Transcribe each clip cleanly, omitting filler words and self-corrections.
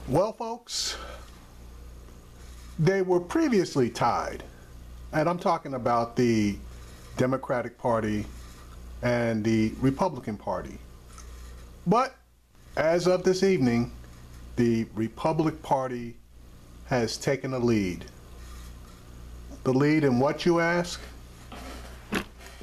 Well, folks, they were previously tied, and I'm talking about the Democratic Party and the Republican Party. But as of this evening, the Republican Party has taken a lead. The lead in what, you ask?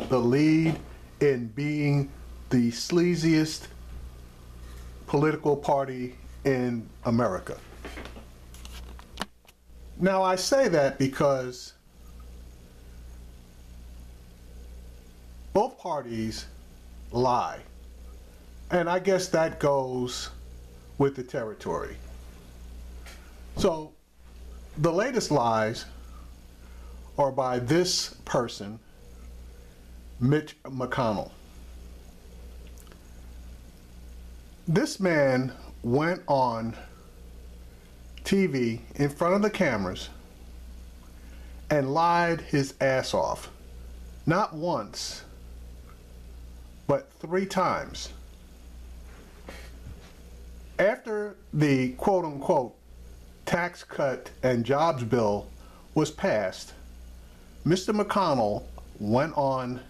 The lead in being the sleaziest political party in America. Now, I say that because both parties lie, and I guess that goes with the territory. So the latest lies are by this person, Mitch McConnell. This man went on TV in front of the cameras and lied his ass off, not once, but 3 times. After the quote-unquote tax cut and jobs bill was passed, Mr. McConnell went on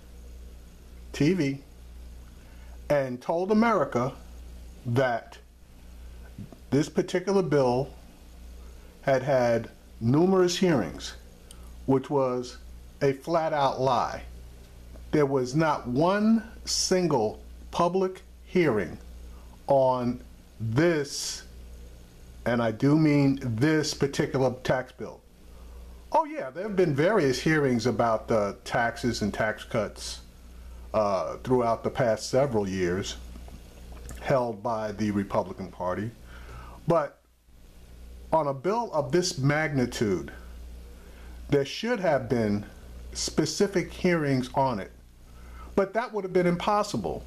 TV and told America that this particular bill had had numerous hearings, which was a flat-out lie. There was not one single public hearing on this, and I do mean this particular tax bill. Oh yeah, there have been various hearings about taxes and tax cuts throughout the past several years, held by the Republican Party. But on a bill of this magnitude, there should have been specific hearings on it. But that would have been impossible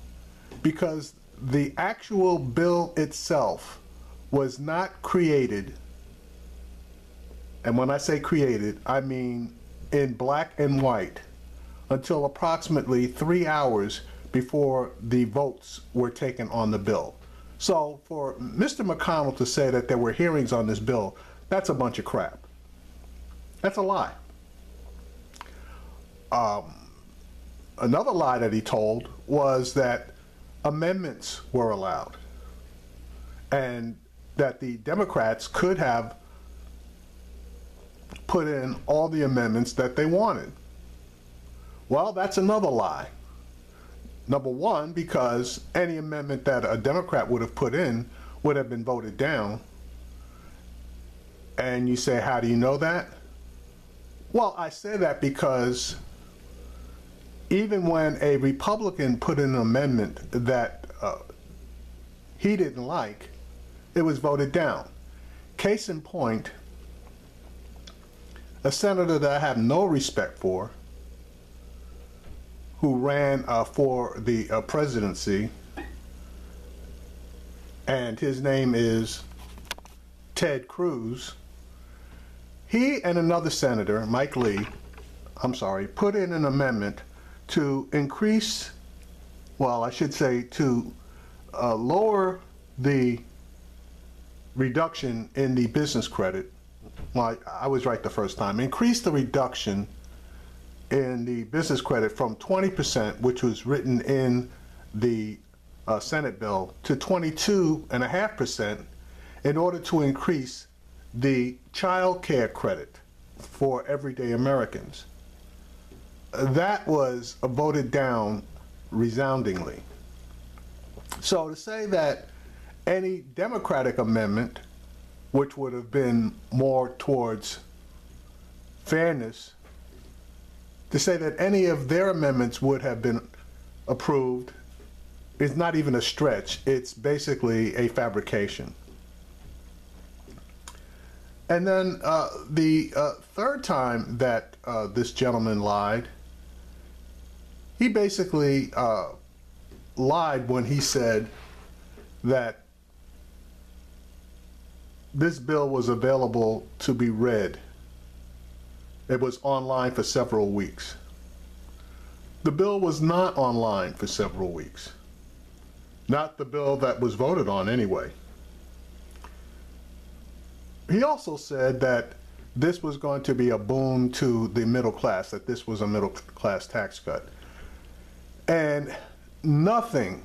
because the actual bill itself was not created, and when I say created, I mean in black and white, until approximately 3 hours before the votes were taken on the bill. So for Mr. McConnell to say that there were hearings on this bill, that's a bunch of crap. That's a lie. Another lie that he told was that amendments were allowed and that the Democrats could have put in all the amendments that they wanted. Well, that's another lie. Number one, because any amendment that a Democrat would have put in would have been voted down. And you say, how do you know that? Well, I say that because even when a Republican put in an amendment that he didn't like, it was voted down. Case in point, a senator that I have no respect for, who ran for the presidency, and his name is Ted Cruz. He and another senator, Mike Lee, put in an amendment to increase, well, I should say to lower the reduction in the business credit. Well, I was right the first time. Increase the reduction in the business credit from 20%, which was written in the Senate bill, to 22.5% in order to increase the child care credit for everyday Americans. That was voted down resoundingly. So to say that any Democratic amendment, which would have been more towards fairness, to say that any of their amendments would have been approved is not even a stretch. It's basically a fabrication. And then the third time that this gentleman lied, he basically lied when he said that this bill was available to be read. It was online for several weeks. The bill was not online for several weeks. Not the bill that was voted on anyway. He also said that this was going to be a boon to the middle class, that this was a middle class tax cut. And nothing,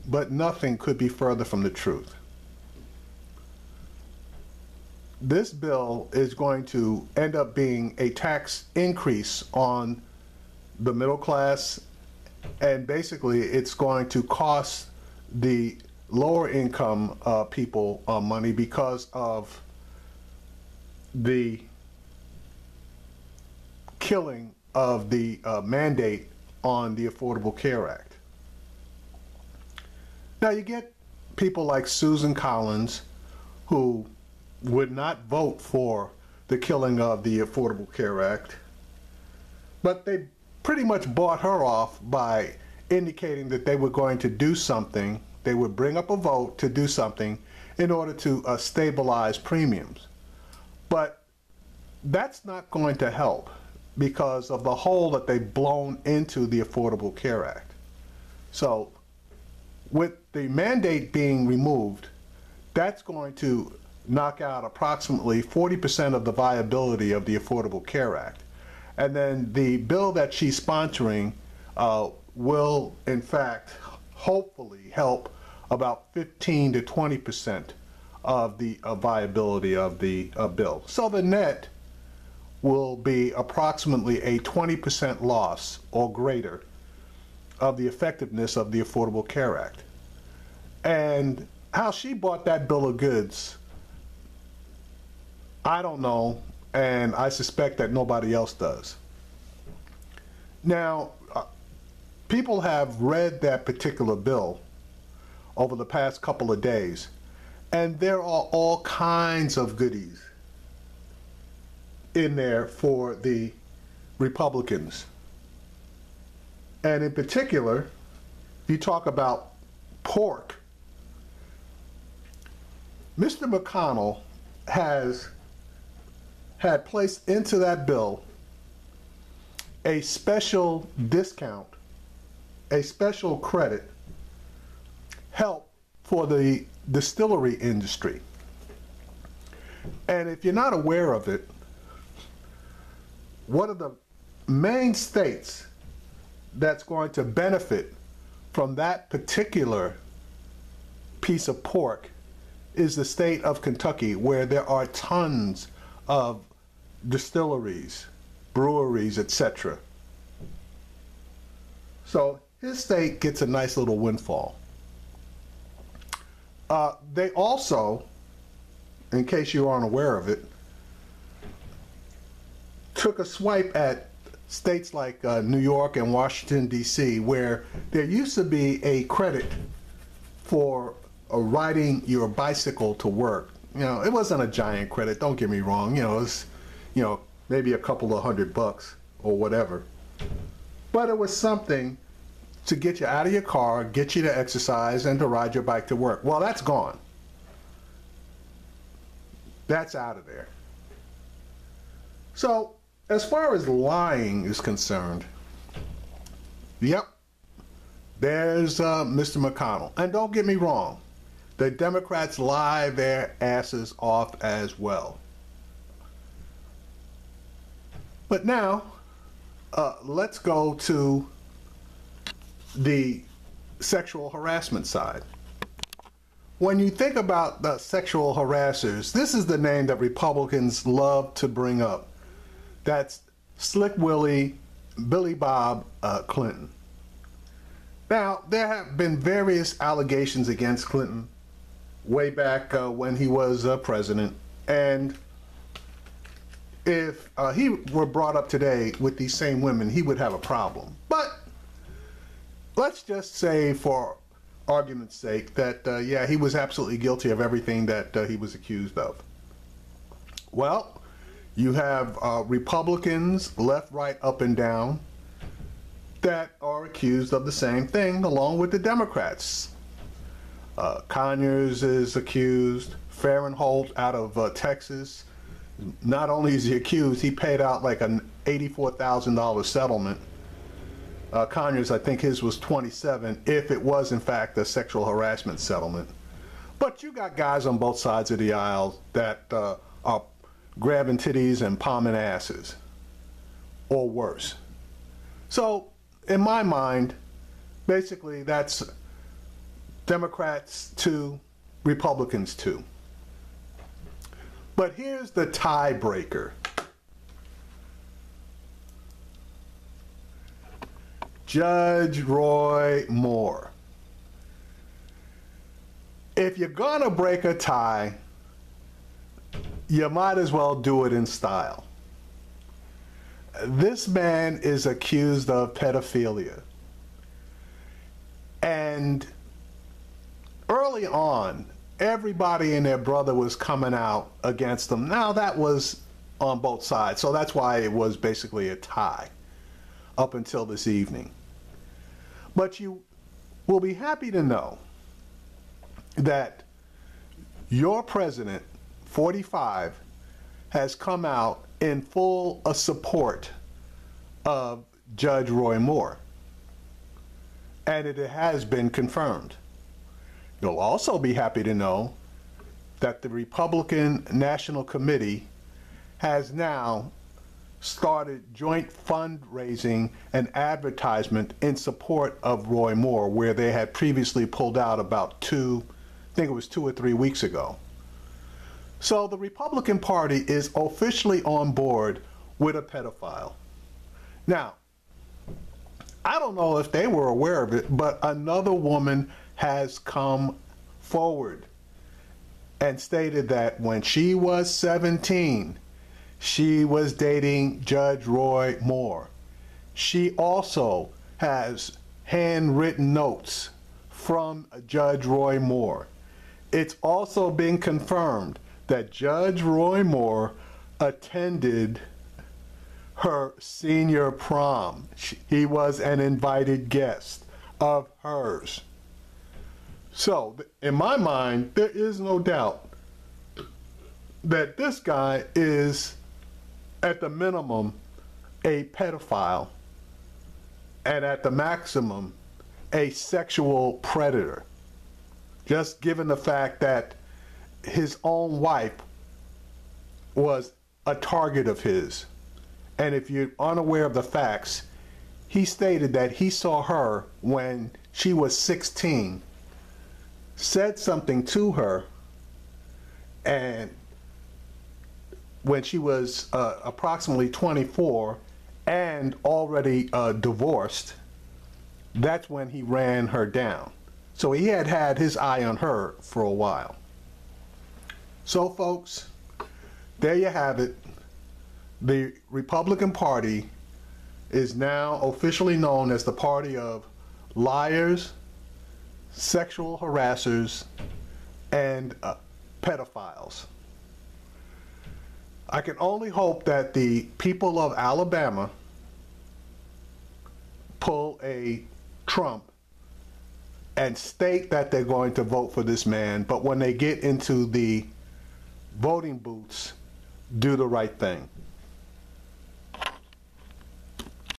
but nothing could be further from the truth. This bill is going to end up being a tax increase on the middle class, and basically it's going to cost the lower income people money because of the killing of the mandate on the Affordable Care Act. Now you get people like Susan Collins who would not vote for the killing of the Affordable Care Act, but they pretty much bought her off by indicating that they were going to do something. They would bring up a vote to do something in order to stabilize premiums. But that's not going to help because of the hole that they've blown into the Affordable Care Act. So with the mandate being removed, that's going to knock out approximately 40% of the viability of the Affordable Care Act. And then the bill that she's sponsoring will, in fact, hopefully help about 15 to 20% of the viability of the bill. So the net will be approximately a 20% loss or greater of the effectiveness of the Affordable Care Act. And how she bought that bill of goods, I don't know, and I suspect that nobody else does. Now, people have read that particular bill over the past couple of days, and there are all kinds of goodies in there for the Republicans. And in particular, you talk about pork. Mr. McConnell has had placed into that bill a special discount, a special credit, help for the distillery industry. And if you're not aware of it, one of the main states that's going to benefit from that particular piece of pork is the state of Kentucky, where there are tons of distilleries, breweries, etc. So his state gets a nice little windfall. They also, in case you aren't aware of it, took a swipe at states like New York and Washington, D.C., where there used to be a credit for riding your bicycle to work. You know, it wasn't a giant credit, don't get me wrong. You know, it was, you know, maybe a couple of $100 or whatever. But it was something to get you out of your car, get you to exercise, and to ride your bike to work. Well, that's gone. That's out of there. So, as far as lying is concerned, yep, there's Mr. McConnell. And don't get me wrong, the Democrats lie their asses off as well. But now, let's go to the sexual harassment side. When you think about the sexual harassers, this is the name that Republicans love to bring up. That's Slick Willie, Billy Bob Clinton. Now, there have been various allegations against Clinton way back when he was president, and if he were brought up today with these same women, he would have a problem. But let's just say, for argument's sake, that yeah, he was absolutely guilty of everything that he was accused of. Well, you have Republicans, left, right, up, and down, that are accused of the same thing, along with the Democrats. Conyers is accused. Farenholt out of Texas. Not only is he accused, he paid out like an $84,000 settlement. Conyers, I think his was 27, if it was in fact a sexual harassment settlement. But you got guys on both sides of the aisle that are grabbing titties and palming asses, or worse. So, in my mind, basically that's Democrats 2, Republicans 2. But here's the tiebreaker. Judge Roy Moore. If you're gonna break a tie, you might as well do it in style. This man is accused of pedophilia. And early on, everybody and their brother was coming out against him. Now that was on both sides, so that's why it was basically a tie up until this evening. But you will be happy to know that your president, 45, has come out in full support of Judge Roy Moore. And it has been confirmed. You'll also be happy to know that the Republican National Committee has now started joint fundraising and advertisement in support of Roy Moore, where they had previously pulled out about 2 or 3 weeks ago. So the Republican Party is officially on board with a pedophile. Now, I don't know if they were aware of it, but another woman has come forward and stated that when she was 17, she was dating Judge Roy Moore. She also has handwritten notes from Judge Roy Moore. It's also been confirmed that Judge Roy Moore attended her senior prom. He was an invited guest of hers. So, in my mind, there is no doubt that this guy is, at the minimum, a pedophile, and at the maximum, a sexual predator. Just given the fact that his own wife was a target of his. And if you're unaware of the facts, he stated that he saw her when she was 16, said something to her, and when she was approximately 24 and already divorced, that's when he ran her down. So he had had his eye on her for a while. So folks, there you have it. The Republican Party is now officially known as the party of liars, sexual harassers, and pedophiles. I can only hope that the people of Alabama pull a Trump and state that they're going to vote for this man, but when they get into the voting booths, do the right thing.